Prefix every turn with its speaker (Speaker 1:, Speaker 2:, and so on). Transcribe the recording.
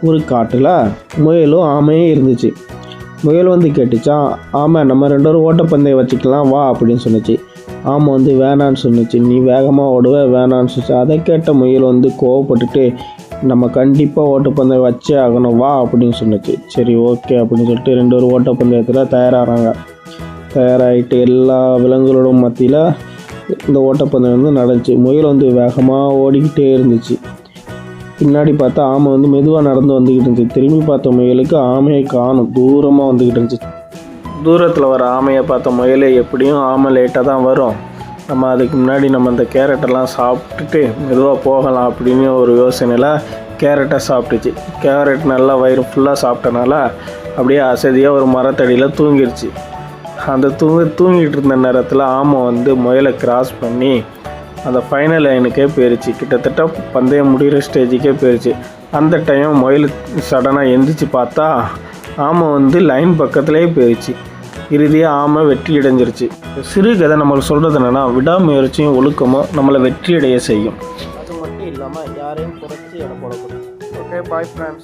Speaker 1: ஒரு காட்டில் முயலும் ஆமையும் இருந்துச்சு. முயல் வந்து கேட்டுச்சான், ஆமாம் நம்ம 2 பேரும் ஓட்டப்பந்தயம் வச்சுக்கலாம் வா அப்படின்னு சொன்னிச்சு. ஆமை வந்து வேணான்னு சொன்னிச்சு. நீ வேகமாக ஓடுவ வேணான்னு சொல்லிச்சு. அதை கேட்ட முயல் வந்து கோவப்பட்டுட்டு, நம்ம கண்டிப்பாக ஓட்டப்பந்தயம் வச்சே ஆகணும் வா அப்படின்னு சொன்னிச்சு. சரி ஓகே அப்படின்னு சொல்லிட்டு 2 பேரும் ஓட்டப்பந்தயத்தில் தயாராகிறாங்க. தயாராகிட்டு எல்லா விலங்குகளோட மத்தியில் இந்த ஓட்டப்பந்தயம் வந்து நடந்துச்சு. முயல் வந்து வேகமாக ஓடிக்கிட்டே இருந்துச்சு. பின்னாடி பார்த்தா ஆமை வந்து மெதுவாக நடந்து வந்துக்கிட்டு இருந்துச்சு. திரும்பி பார்த்த முயலுக்கு ஆமையை காணும், தூரமாக வந்துக்கிட்டு இருந்துச்சு. தூரத்தில் வர ஆமையை பார்த்த முயலே எப்படியும் ஆமை லேட்டாக தான் வரும், நம்ம அதுக்கு முன்னாடி நம்ம இந்த கேரட்டெல்லாம் சாப்பிட்டுட்டு மெதுவாக போகலாம் அப்படின்னு ஒரு யோசனையில் கேரட்டை சாப்பிட்டுச்சு. கேரட் நல்லா வயிறு ஃபுல்லாக சாப்பிட்டனால அப்படியே அசதியாக ஒரு மரத்தடியில் தூங்கிடுச்சு. அந்த தூங்கிட்டு இருந்த நேரத்தில் ஆமை வந்து முயலை கிராஸ் பண்ணி அந்த ஃபைனல் லைனுக்கே போயிடுச்சு. கிட்டத்தட்ட பந்தயம் முடிகிற ஸ்டேஜுக்கே போயிடுச்சு. அந்த டைம் முயல் சடனாக எந்திரிச்சு பார்த்தா ஆமை வந்து லைன் பக்கத்துலேயே போயிடுச்சு. இறுதியாக ஆமை வெற்றி அடைஞ்சிருச்சு. சிறு கதை நம்மளுக்கு சொல்கிறது என்னென்னா, விடாமுயற்சியும் ஒழுக்கமும் நம்மளை வெற்றி அடைய செய்யும். அது மட்டும் இல்லாமல் யாரையும் குறைச்சி எடை போடக்கூடாது. Okay, bye friends.